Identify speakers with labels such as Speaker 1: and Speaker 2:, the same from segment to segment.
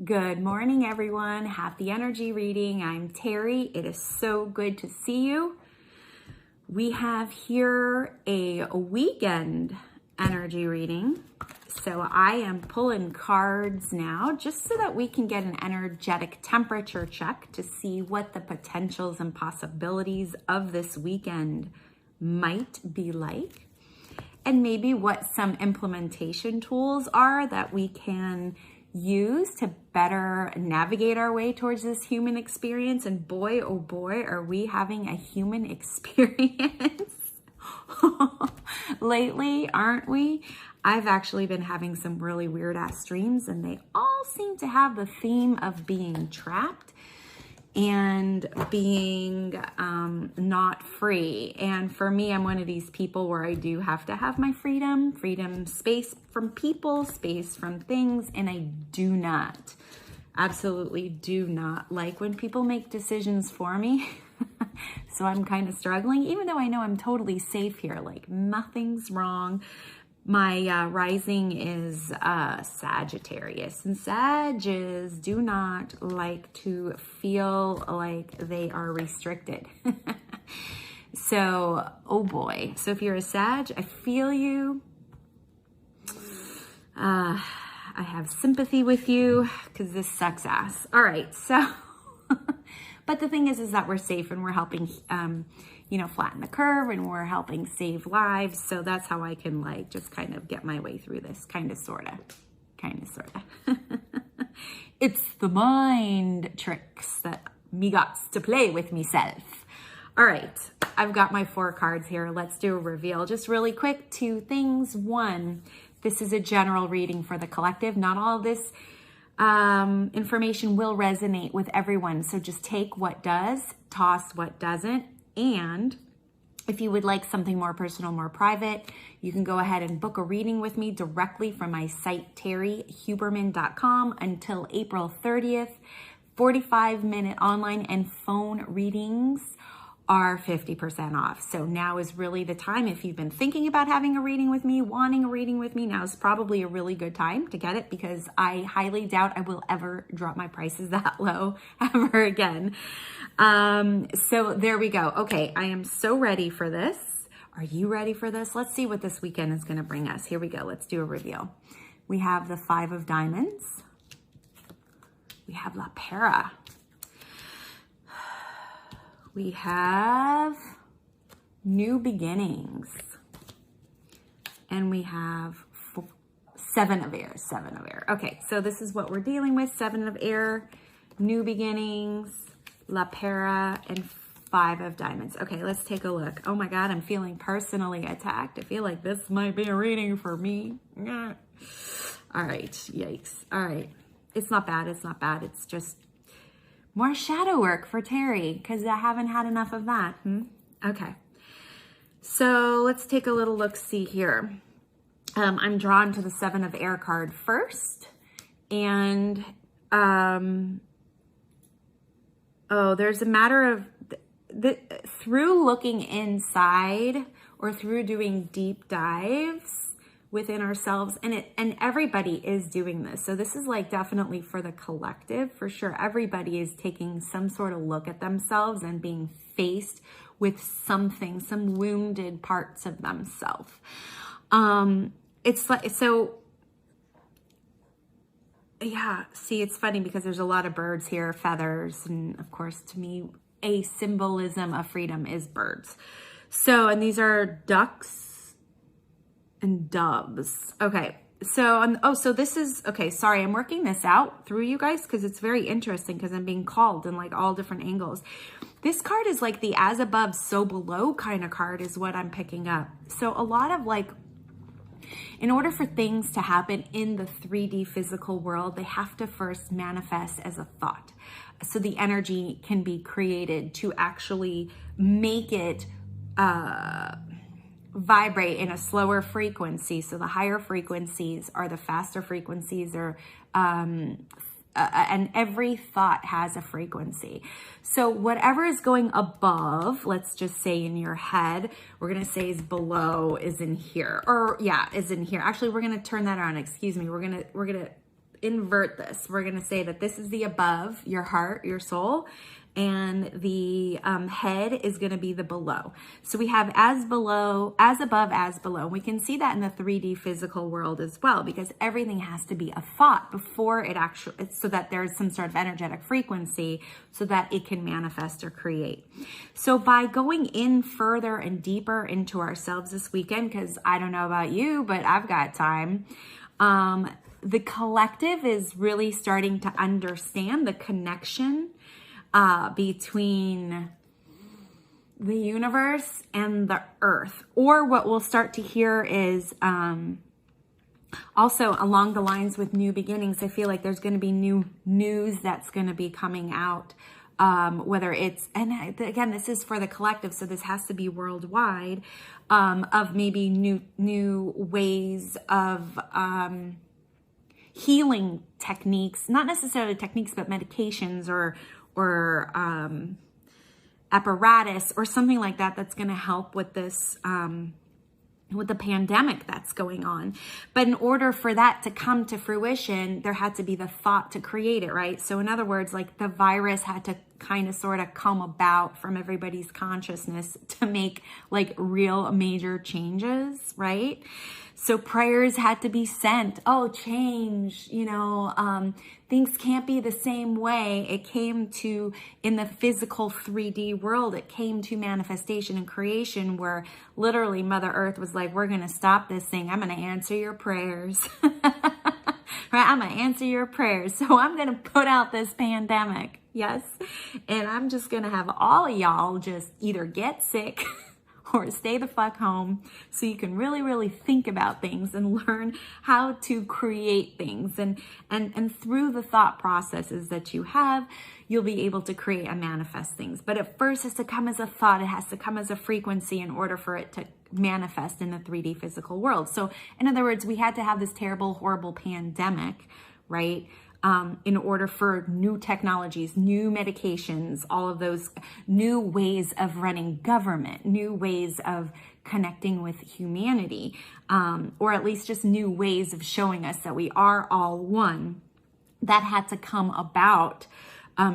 Speaker 1: Good morning, everyone. Happy energy reading. I'm Terry. It is so good to see you. We have here a weekend energy reading. So I am pulling cards now just so that we can get an energetic temperature check to see what the potentials and possibilities of this weekend might be like, and maybe what some implementation tools are that we can use to better navigate our way towards this human experience. And boy, oh boy, are we having a human experience lately, aren't we? I've actually been having some really weird ass dreams, and they all seem to have the theme of being trapped and being not free. And for me, I'm one of these people where I do have to have my freedom, space from people, space from things, and I do not, absolutely do not like when people make decisions for me. So I'm kind of struggling, even though I know I'm totally safe here, like nothing's wrong. My rising is Sagittarius, and Sages do not like to feel like they are restricted. So, oh boy. So if you're a Sag, I feel you. I have sympathy with you because this sucks ass. All right, so, but the thing is that we're safe and we're helping, flatten the curve, and we're helping save lives. So that's how I can like just kind of get my way through this, kind of, sort of. It's the mind tricks that me gots to play with myself. All right, I've got my 4 cards here. Let's do a reveal. Just really quick, 2 things. 1, this is a general reading for the collective. Not all of this information will resonate with everyone. So just take what does, toss what doesn't. And if you would like something more personal, more private, you can go ahead and book a reading with me directly from my site, terryhuberman.com, until April 30th. 45-minute online and phone readings are 50% off. So now is really the time. If you've been thinking about having a reading with me, wanting a reading with me, now is probably a really good time to get it, because I highly doubt I will ever drop my prices that low ever again. So there we go. Okay, I am so ready for this. Are you ready for this? Let's see what this weekend is going to bring us. Here we go. Let's do a reveal. We have the 5 of Diamonds. We have La Para. We have New Beginnings. And we have 7 of Air, 7 of Air. Okay, so this is what we're dealing with. 7 of Air, New Beginnings, La Para, and 5 of Diamonds. Okay, let's take a look. Oh my God, I'm feeling personally attacked. I feel like this might be a reading for me. All right, yikes. All right, it's not bad, it's not bad. It's just more shadow work for Terry, because I haven't had enough of that. Okay, so let's take a little look-see here. I'm drawn to the 7 of Air card first, and there's a matter of through looking inside, or through doing deep dives within ourselves, and everybody is doing this. So this is like definitely for the collective, for sure. Everybody is taking some sort of look at themselves and being faced with something, some wounded parts of themselves. It's like, so yeah, see, it's funny because there's a lot of birds here, feathers, and of course to me, a symbolism of freedom is birds. So, and these are ducks and doves. Okay, so, so this is, okay, sorry, I'm working this out through you guys because it's very interesting, because I'm being called in like all different angles. This card is like the as above, so below kind of card is what I'm picking up. So a lot of like, in order for things to happen in the 3D physical world, they have to first manifest as a thought. So the energy can be created to actually make it vibrate in a slower frequency. So the higher frequencies are the faster frequencies, or and every thought has a frequency. So whatever is going above, let's just say in your head, we're going to say is below is in here, or yeah, is in here. Actually, we're going to turn that around. Excuse me. We're going to invert this. We're going to say that this is the above, your heart, your soul, and the head is going to be the below. So we have as below, as above, as below. We can see that in the 3D physical world as well, because everything has to be a thought before it actually, so that there's some sort of energetic frequency so that it can manifest or create. So by going in further and deeper into ourselves this weekend, because I don't know about you, but I've got time, the collective is really starting to understand the connection between the universe and the earth. Or what we'll start to hear is also along the lines with new beginnings. I feel like there's going to be new news that's going to be coming out, whether it's, and again, this is for the collective, so this has to be worldwide, of maybe new ways of healing techniques, not necessarily techniques, but medications or apparatus or something like that that's going to help with this, with the pandemic that's going on. But in order for that to come to fruition, there had to be the thought to create it, right? So in other words, like the virus had to kind of sort of come about from everybody's consciousness to make like real major changes, right? So prayers had to be sent. Oh, change, things can't be the same way. It came to, in the physical 3D world, it came to manifestation and creation where literally Mother Earth was like, we're going to stop this thing. I'm going to answer your prayers. Right? I'm going to answer your prayers. So I'm going to put out this pandemic. Yes. And I'm just going to have all of y'all just either get sick or stay the fuck home so you can really, really think about things and learn how to create things. And through the thought processes that you have, you'll be able to create and manifest things. But at first, it has to come as a thought. It has to come as a frequency in order for it to manifest in the 3D physical world. So in other words, we had to have this terrible, horrible pandemic, right? In order for new technologies, new medications, all of those new ways of running government, new ways of connecting with humanity, or at least just new ways of showing us that we are all one, that had to come about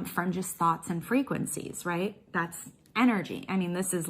Speaker 1: from just thoughts and frequencies, right? That's energy. I mean, this is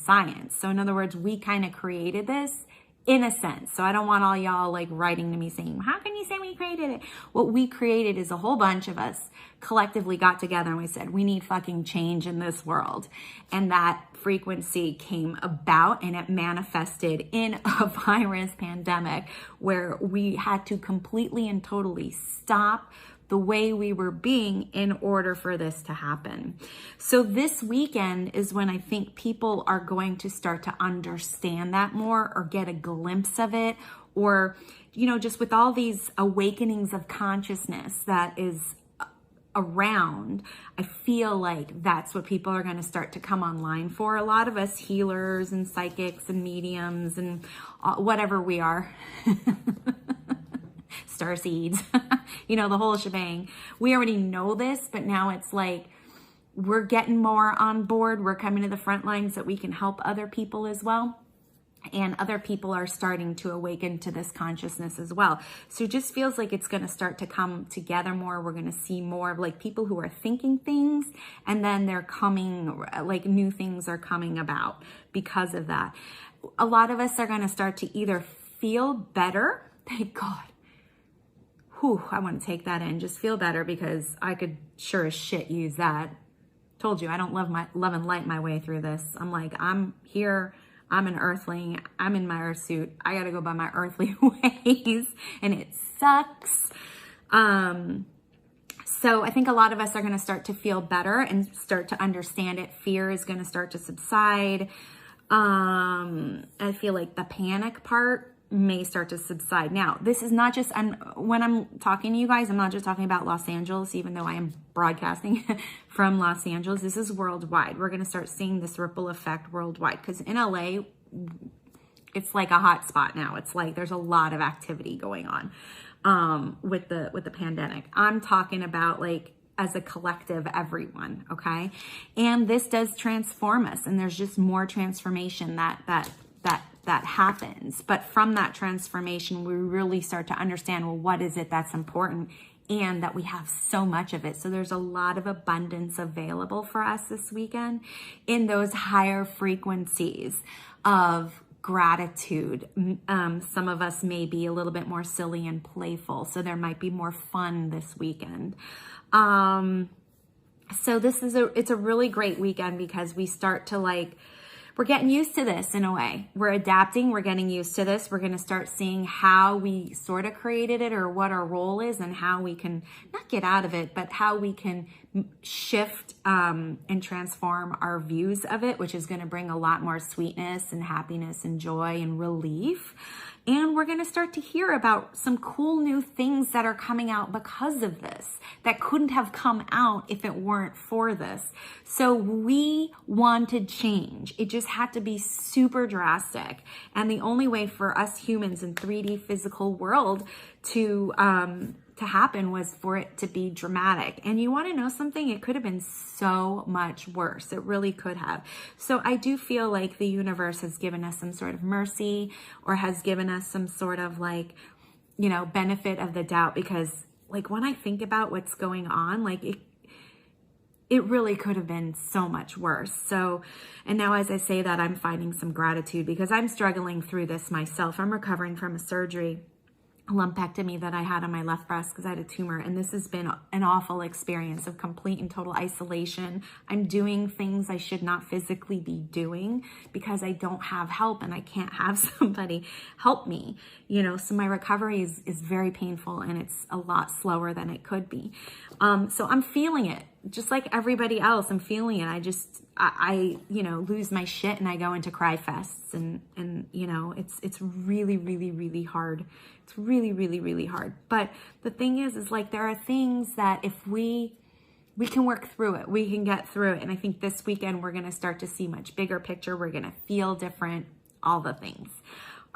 Speaker 1: science. So in other words, we kind of created this in a sense. So I don't want all y'all like writing to me saying, how can you say we created it? What we created is a whole bunch of us collectively got together and we said, we need fucking change in this world. And that frequency came about and it manifested in a virus pandemic where we had to completely and totally stop the way we were being in order for this to happen. So this weekend is when I think people are going to start to understand that more or get a glimpse of it, or, just with all these awakenings of consciousness that is around, I feel like that's what people are going to start to come online for. A lot of us healers and psychics and mediums and whatever we are. Star seeds, the whole shebang. We already know this, but now it's like we're getting more on board. We're coming to the front lines so that we can help other people as well. And other people are starting to awaken to this consciousness as well. So it just feels like it's going to start to come together more. We're going to see more of like people who are thinking things and then they're coming, like new things are coming about because of that. A lot of us are going to start to either feel better. Thank God. Whew, I want to take that in. Just feel better because I could sure as shit use that. Told you, I don't love and light my way through this. I'm like, I'm here. I'm an earthling. I'm in my earth suit. I got to go by my earthly ways and it sucks. So I think a lot of us are going to start to feel better and start to understand it. Fear is going to start to subside. I feel like the panic part may start to subside. Now, this is not just, when I'm talking to you guys, I'm not just talking about Los Angeles, even though I am broadcasting from Los Angeles. This is worldwide. We're going to start seeing this ripple effect worldwide because in LA, it's like a hot spot now. It's like there's a lot of activity going on with the pandemic. I'm talking about like as a collective, everyone, okay? And this does transform us, and there's just more transformation that that happens. But from that transformation, we really start to understand, well, what is it that's important, and that we have so much of it. So there's a lot of abundance available for us this weekend in those higher frequencies of gratitude. Some of us may be a little bit more silly and playful, so there might be more fun this weekend. So it's a really great weekend because we start to we're getting used to this in a way. We're adapting, we're getting used to this. We're going to start seeing how we sort of created it, or what our role is, and how we can not get out of it, but how we can shift and transform our views of it, which is going to bring a lot more sweetness and happiness and joy and relief. And we're going to start to hear about some cool new things that are coming out because of this, that couldn't have come out if it weren't for this. So we wanted change. It just had to be super drastic. And the only way for us humans in 3D physical world to happen was for it to be dramatic. And you want to know something? It could have been so much worse. It really could have. So I do feel like the universe has given us some sort of mercy, or has given us some sort of benefit of the doubt, because when I think about what's going on, it really could have been so much worse. So, and now as I say that, I'm finding some gratitude because I'm struggling through this myself. I'm recovering from a surgery, lumpectomy that I had on my left breast because I had a tumor, and this has been an awful experience of complete and total isolation. I'm doing things I should not physically be doing because I don't have help, and I can't have somebody help me, so my recovery is very painful, and it's a lot slower than it could be. So I'm feeling it just like everybody else. I'm feeling it. I lose my shit and I go into cry fests, and it's really, really, really hard. It's really, really, really hard. But the thing is there are things that if we can work through it, we can get through it. And I think this weekend we're going to start to see much bigger picture. We're going to feel different, all the things.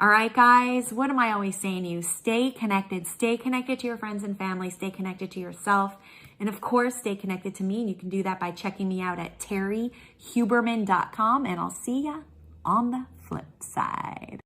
Speaker 1: All right, guys, what am I always saying to you? Stay connected to your friends and family, stay connected to yourself. And of course, stay connected to me. And you can do that by checking me out at terryhuberman.com. And I'll see ya on the flip side.